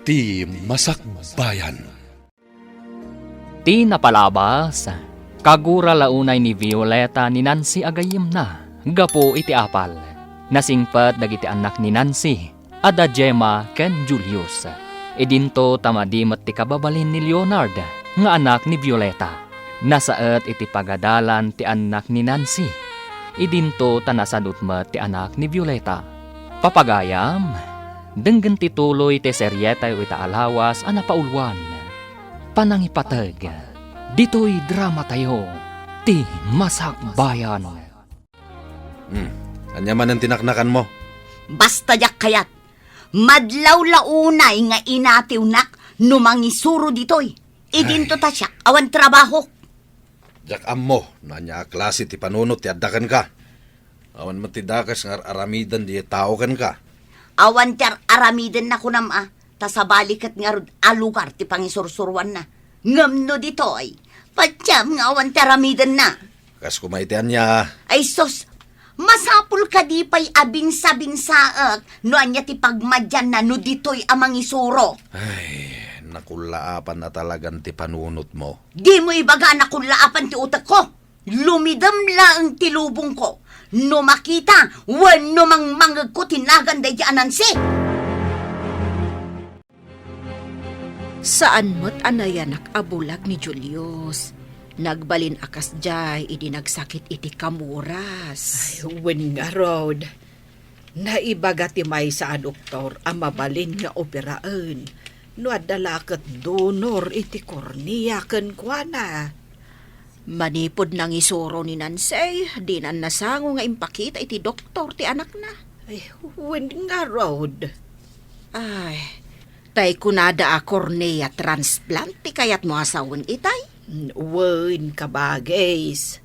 Ti Masakbayan. Ti napalabas, kagura launay ni Violeta ni Nancy agayim na, gapo iti apal. Nasingpat dagiti anak ni Nancy, ada Gemma ken Julius. Idinto tamadimat ti kababalin ni Leonard, nga anak ni Violeta. Nasaet iti pagadalan ti anak ni Nancy. Idinto tanasadutmat ti anak ni Violeta. Papagayam, denggen ti tuloy ti seryeta ita alawas ana paulwan. Panangipatag, dito'y drama tayo, ti Masakbayan. Anya man ang tinaknakan mo? Basta yak kayat, madlaw launay nga inatiw nak numangisuro ditoy. Idinto ta siya, awan trabaho. Jak ammo, nanya klase ti panunot ti addakan ka. Awan matidakas nga aramidan di tao kan ka. Awan tar aramiden na kunam ta sa balikat nga rod alugar ti pangisursurwan na. Ngamno ditoy, patyam nga awan tar aramiden na. Kas kumaitian niya. Ay sos, masapul ka di pa'y abinsa-binsaak no anya ti pagmadyan na no ditoy amang isuro. Ay, nakulaapan na talagang ti panunot mo. Di mo ibaga na kunlaapan ti utak ko. Lumidam lang ti lubong ko. No makita, wano mang mangag ko tinagan day Nancy. Saan mo't anayanak abulag ni Julius? Nagbalin akas jay, idinagsakit iti kamuras. When nga road, naibaga ti may sa doktor ang mabalin nga operaan. No adalakat donor iti kornea ken kuana. Manipod nang isuro ni Nancy, di na nasango nga impakita iti doktor ti anak na. Ay, when nga road. Ay, tay kunada a cornea transplant ti kayat mo asawan itay. Wen kabagays.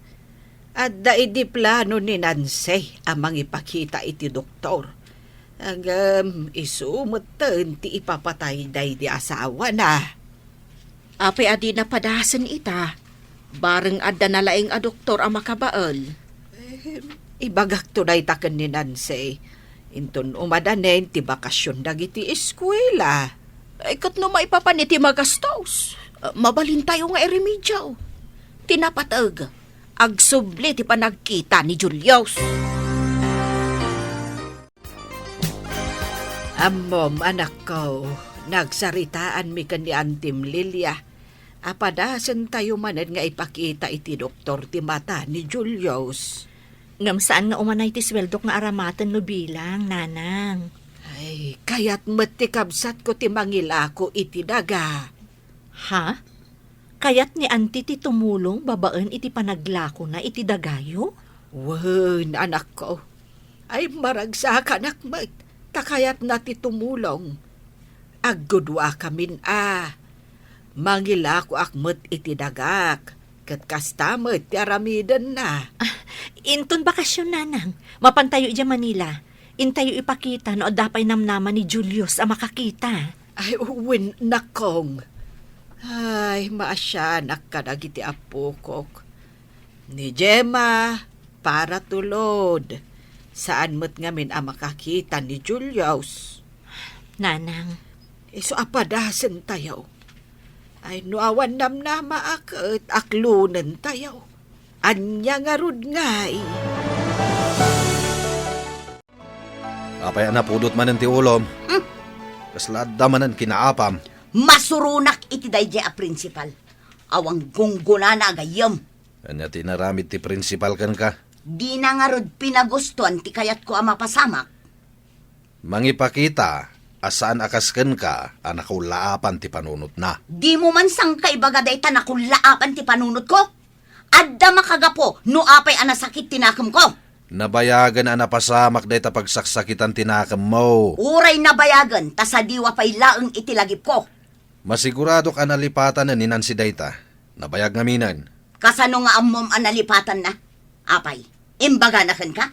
At daidi plano ni Nancy amang ipakita iti doktor. Agam isumutan ti ipapatay day di asawa na. Ape adi na padasan ita. Bareng adda na laing a doktor ang makabaal. Ibagak tunay taken ni Nancy. Inton umadanen ti bakasyon dagiti eskwela. Ikat no maipapaniti magastos. Mabalin tayo nga iremedyaw. Tinapatag. Agsubli ti panagkita ni Julius. Amom, anak ko, nagsaritaan mi kan ni Antim Lilia. Apadasan tayo manen nga ipakita iti doktor ti mata ni Julius. Ngam saan nga umanay ti sweldok nga aramatan no bilang, nanang? Ay, kaya't matikabsat ko ti mangilako iti daga. Ha? Kaya't ni anti ti tumulong babaan iti panaglako na iti dagayo? Wen, anak ko. Ay maragsak anak mat, takayat na ti tumulong. Agudwa kamin Mangilako akmet iti dagak, kat kastamet ti aramidan na. Inton bakasyon, nanang. Mapantayo ija Manila. Intayo ipakita no adapay namnaman ni Julius ang makakita. Ay, uwin nakong. Ay, maasyanak ka dagiti apukok. Ni Gemma, para tulod. Saan mo't ngamin ang makakita ni Julius? Nanang. So apadasan tayo. Ay, nuawan namnama akat aklunan tayo. Anya nga rud ngay. Apay napudot man ti ulom. Kaslada manan kinaapam. Masurunak iti dayjay a principal. Awang gungguna na agayam. Anya tinaramid ti principal kan ka. Di na nga rod pinagustuhan ti kayat ko ang mapasamak. Mangipakita, asaan akasken ka, anakulaapan ti panunot na. Di mo man sang kaibaga day tanakulaapan ti panunot ko. Adda makagapo, no apay anasakit tinakam ko. Nabayagan napasamak day ta pagsaksakitan tinakam mo. Uray nabayagan, tasadiwa pa'y laeng itilagip ko. Masigurado ka nalipatan na ni Nancy Dayta. Nabayag ngaminan. Kasano nga amom analipatan na? Apay, imbaga na kan ka?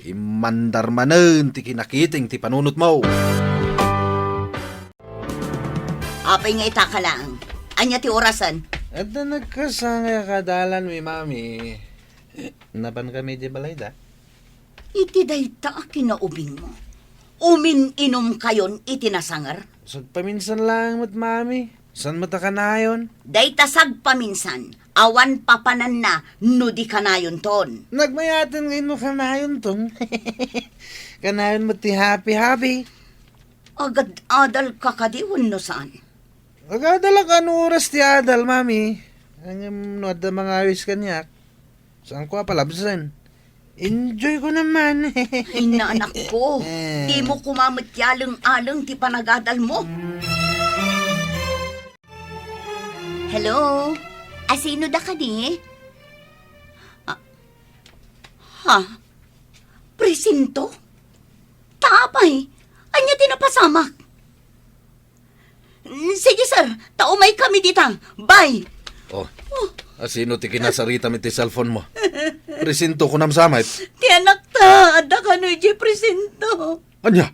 Imandar manen ti kinakiting ti panunot mo. Apay nga itaka lang. Anya ti orasan? At na nagkasanga kadalan mi mami. Napan kami di balay da? Iti dayta kinaubing mo. Umin-inom kayon itinasangar. Sag paminsan lang mat mami. San mata ka na yun? Daytasag paminsan, awan papanan na, no di ka na yun ton. Nagmayatan ngayon mo ka na yun tong. Kanayon mo ti happy. Agad adal ka kadiwan no saan. Agadala ka no oras ti adal, mami. Ang no da mga ayos kanyak. Saan ko palabsan? Enjoy ko naman. Inaanak ko, di mo kumamatyalang-alang ti panagadal mo. Hello? Asino da ka ni? Ha? Presinto? Tapay? Anya tinapasamak? Sige sir, taumay kami dita. Bye! Oh, asino ti kinasarita mi ti cellphone mo? Presinto ko namsamay. Ti anak ta, ada ka no iji presinto. Anya?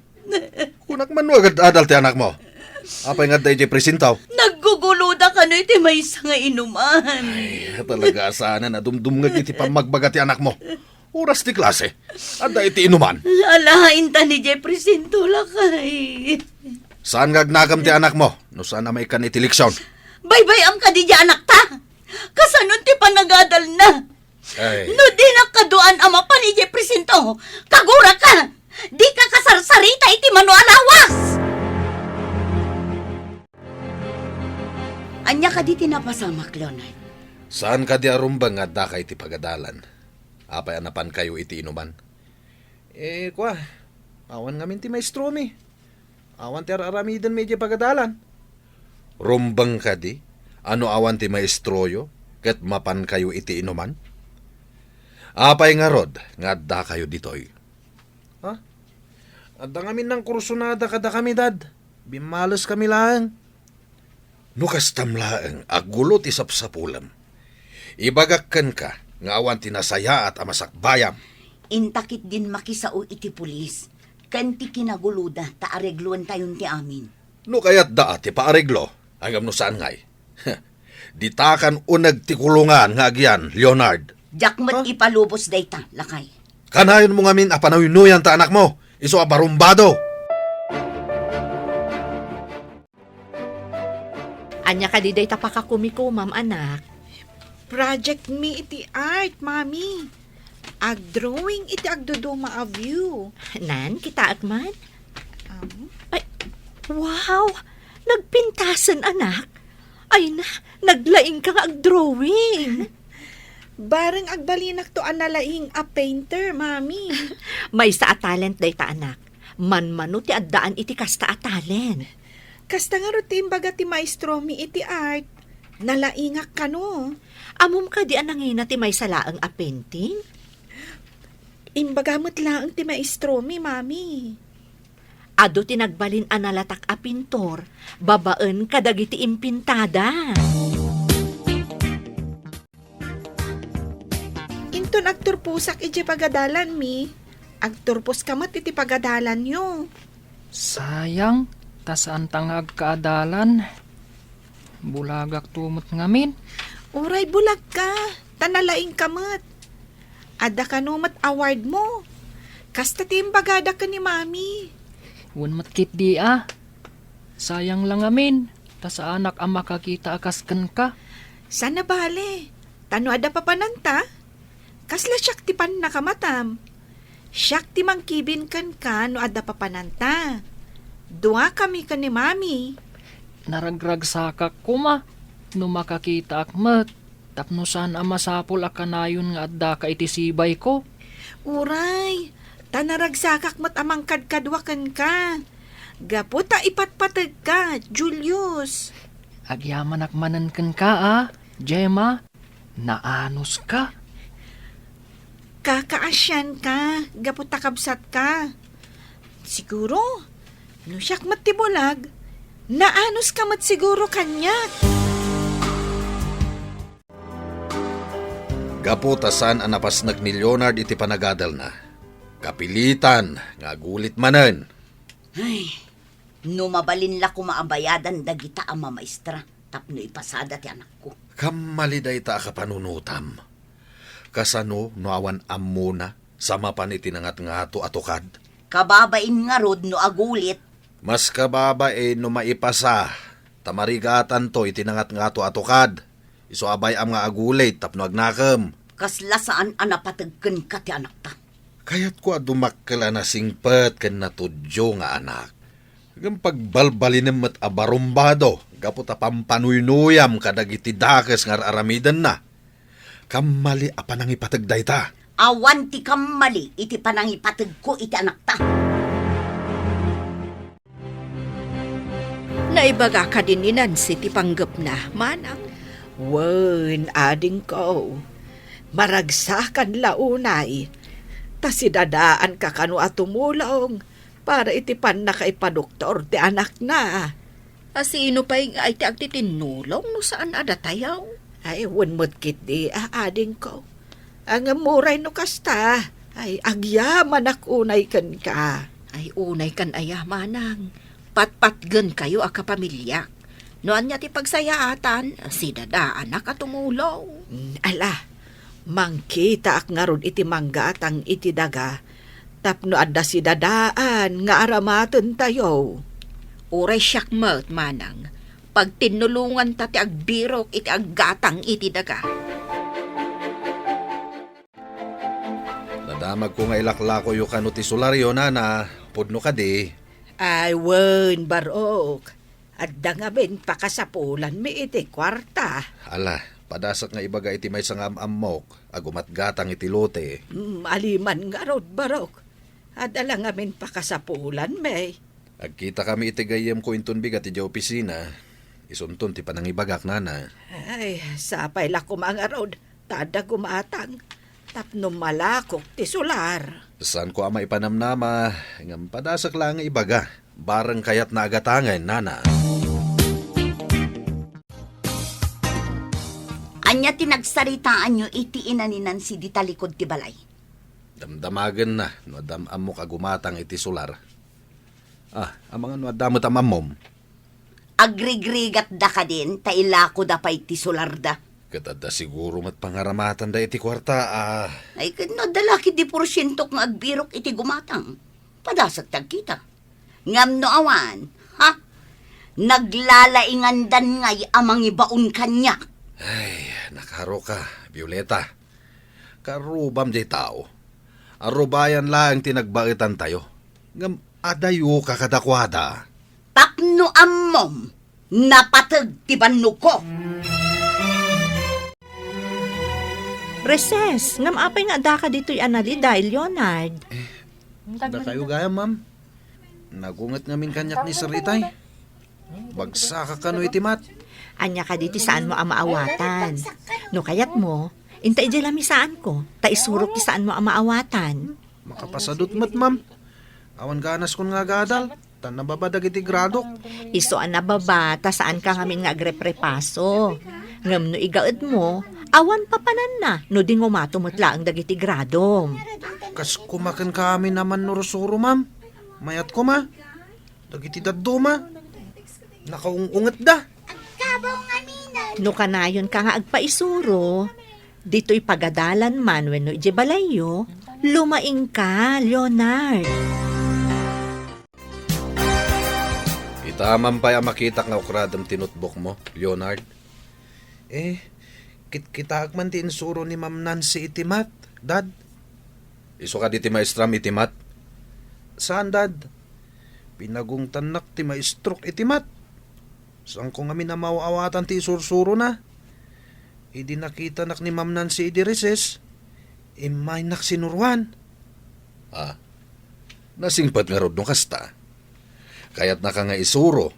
Kunak man agad adal ti anak mo. Apay nga tayo presintaw. Nagguguluda ka no iti may nga inuman. Ay, talaga sana na dumdum nga iti pamagbaga ti anak mo. Oras ti klase. Ada iti inuman. Alahain ta ni Jeffrey Sinto lakay. Saan nga gnagam ti anak mo? No saan na may kan iti leksyon? Bye-bye am ka di anak ta. Kasanon ti panagadal na. Ay, No di nakaduan ama pa ni Jeffrey Sinto. Kagura ka. Di ka kasarsarita iti mano alawas. Anya ka di tinapasamak, Leonard. saan ka di arumbang nga da kay iti pagadalan? Apay anapan kayo iti inuman? Kwa. Awan nga min ti maestro mi. Awan ti aramidan medyo pagadalan. Rumbang ka di? Ano awan ti maestroyo? Ket mapan kayo iti inuman? Apay nga rod, nga da kayo ditoy. At ang amin ng kursunada kada kami, dad. Bimalos kami lang. Nukas tamlaeng agulot isapsapulam. Ibagakkan ka, nga awan tinasaya at amasakbayam. Intakit din makisao iti pulis. Kanti kinaguluda ta aregluan tayon ti amin. No kayat daat ti paareglo, hanggang no saan ngay. Ditakan unag ti kulungan nga agyan, Leonard. Jakmat ipalubos dayta, lakay. Kanayon mo ngamin apanawinuyan ta anak mo, iso abarumbado. Anya ka di day tapakakumiko, ma'am anak. Project me iti art, mami. Ag-drawing iti agduduma a view. Nan, kita agman? Ay, wow! Nagpintasan, anak. Ay na, naglaing ka ag-drawing. Bareng agbalinak to analaing a painter, mami. May sa a talent day ta, anak. Man-mano ti addaan iti kasta a talent. Kasta nga rutin baga ti maestro mi iti art. Nalaingak ka no. Amom ka di anangina ti may salaang a painting? Imbagamot lang ti maestro mi, mami. Ado ti nagbalin analatak a pintor, babaen kadagiti impintada. Inton agturpusak iti pagadalan mi. Agturpos kamat iti pagadalan yo. Sayang, tasaan tangag kaadalan. Bulagak tumot ngamin. Uray bulag ka. Tanalaing kamat. Ada ka numat award mo. Kasta timbagada ka ni mami. Wan matkit di Sayang lang amin. Ta sa anak ang makakita akaskan ka. Sana bale. Tano ada papananta. Kasla siyak ti pan nakamatam. Siyak ti mangkibin kan ka no ada papananta. Dua kami ka ni mami. Naragrag sakak kuma. No makakita akmat. Tapno saan ang masapol akanayon nga adda ka iti sibay ko. Uray. Tanaragsakak mat amang kadkadwakan ka. Gaputa ipatpatag ka, Julius. Agyaman akmanan kan ka Gemma. Naanos ka. Kakaasyan ka, gaputa kabsat ka. Siguro, no siyak mat ti bulag, naanos ka mat siguro kanya. Gaputasan ang napasnag ni Leonard iti panagadal na. Kapilitan, nga gulit manen. Ay, no mabalin la ko maabayadan dagita ang mamaestra. Tapno ipasada ti anak ko. Kamaliday ta ka panunutam. Kasano no awan ammuna sa mapan iti nangat nga ato atukad. Kababain nga rod no agulit. Mas kababa no maipasa. Tamarigatan to itinangat nga to atukad. Iso abay am nga agulay tapno agnakam. Kasla saan anapatagkan ka ti anak ta. Kayat ko adumakala na singpet ken natudyo nga anak. Hanggang pagbalbalinem at abarumbado, gapot pampanuynuyam kadagiti dakes nga aramidan na. Kamali apa nang ipatagday ta. Awan ti kamali iti panangipatag ko iti anak ta. Naibaga ka din ni Nancy ti panggap na, manang. Wen, ading ko. Maragsakan launay. Ta sidadaan ka kanu atumulong para itipan na kay padoktor ti anak na. Sino pa yung ay ti agtitinulong no saan adatayaw? Ay, wen mo't kit di ading ko. Ang muray no kasta. Ay, agyaman akunay kan ka. Ay unay kan aya, manang. Patpatgan kayo a kapamilyak. Noan niya ti pagsayaatan, si dadaan nakatumulong. Ala, mangkita ak nga ron iti manggatang iti daga. Tapno adda si dadaan nga aramaten tayo. Uray siyak mat, manang. Pag tinulungan ta ti agbirok iti aggatang iti daga. Nadamag ko nga ilaklako yung kano ti solaryo na pudno ka di. Ay, wen, barok. Adda nga ben pakasapulan mi iti kwarta. Ala, padasak nga ibaga iti may sangam amok, agumat gatang iti lote. Aliman nga rod, barok. Adda lang nga ben pakasapulan, may. Agkita kami iti gayem ko inton bigat iti opisina. Isuntun ti panangibagak nana. Ay, sapay la kumanga rod. Tada gumatang. Tapno malakok ti sular. Saan ko ama ipanamnama, ngam padasak lang nga ibaga. Barang kayat na agatangan, nana. Anya tinagsaritaan nyo iti ina ni Nancy di talikod ti balay. Damdamagan na, no damam mo kagumatang iti sular. Ang mga no damot amamom. Agrigrigat da ka din, tailako da pa iti sular da. Katada siguro mat pangaramatan da iti kwarta, Ay, no dalaki di porsyento nga agbirok iti gumatang. Padasak tagkita. Ngam no awan, ha? Naglalaingan dan ngay amang ibaon kanya. Ay, nakaro ka, Violeta. Karubam di tao. Arubayan lang tinagbakitan tayo. Ngam adayo kakadakwada. Tapno ammom, napatag ti banno ko. Reses, ngam apay nga da ka dito'y anali dahil, Leonard. Da kayo gaya, ma'am. Nagungat ngamin kanyak ni Saritay. Bagsaka ka no itimat. Anya ka dito saan mo ang maawatan. No kayat mo, intay di lamisaan ko, ta isurok ti saan mo ang maawatan. Makapasadot mat, ma'am. Awan ganas kun nga gadal. Tan nababadag iti gradok. Iso an nababa, ta saan ka ngamin nga agreprepaso. Ngam no igaad mo, awan papanan na, no di ngumatumutla ang dagiti gradom. Kas kumakan kami naman norosuro, ma'am. Mayat ko, ma. Dagiti daddo, ma. Nakaungungat da. No kanayon ka nga agpaisuro, dito'y pagadalan man wenno ije balayo, lumaing ka, Leonard. Itaman pa makita nga ukradam tinutbok mo, Leonard. Kita man ti insuro ni Ma'am Nancy itimat, Dad. Iso ka di ti maestram itimat. Saan, Dad? Pinagong tanak ti maestrok itimat. Saan ko nga minamawawatan ti isursuro na? Idi nakita nak ni Ma'am Nancy idi reses. Imay nak sinurwan. Nasingpat nga rod nung kasta. Kaya't naka nga isuro.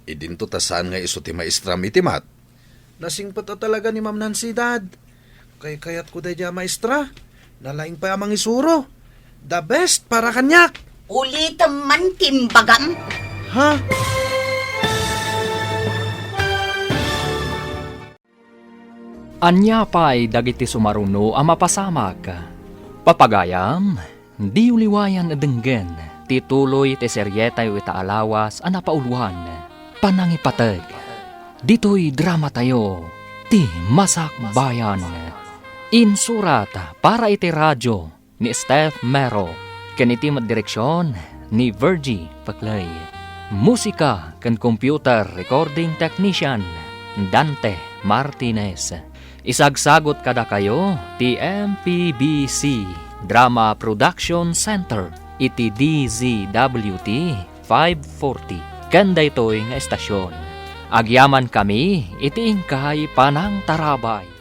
Idinto tasan nga iso ti maestram itimat. Nasingpat na talaga ni Ma'am Nancy, Dad. Kayat ko dadya maestra. Nalaing pa amang isuro. The best para kanyak. Ulitam man timbagam. Ha? Anya pa'y dagiti sumaruno ang mapasamak. Papagayam, di uliwayan adenggen, tituloy ti seryetay ita alawas ang napauluhan, panangipatag. Dito'y drama tayo, ti Masak Bayan. Insurat para iti radyo ni Steph Mero, Ken iti direksyon ni Virgie Paclay. Musika ken computer recording technician Dante Martinez. Isagsagot kada kayo ti MPBC Drama Production Center iti DZWT 540. Kanda ito'y nga estasyon. Agyaman kami iti ingkay panang tarabay.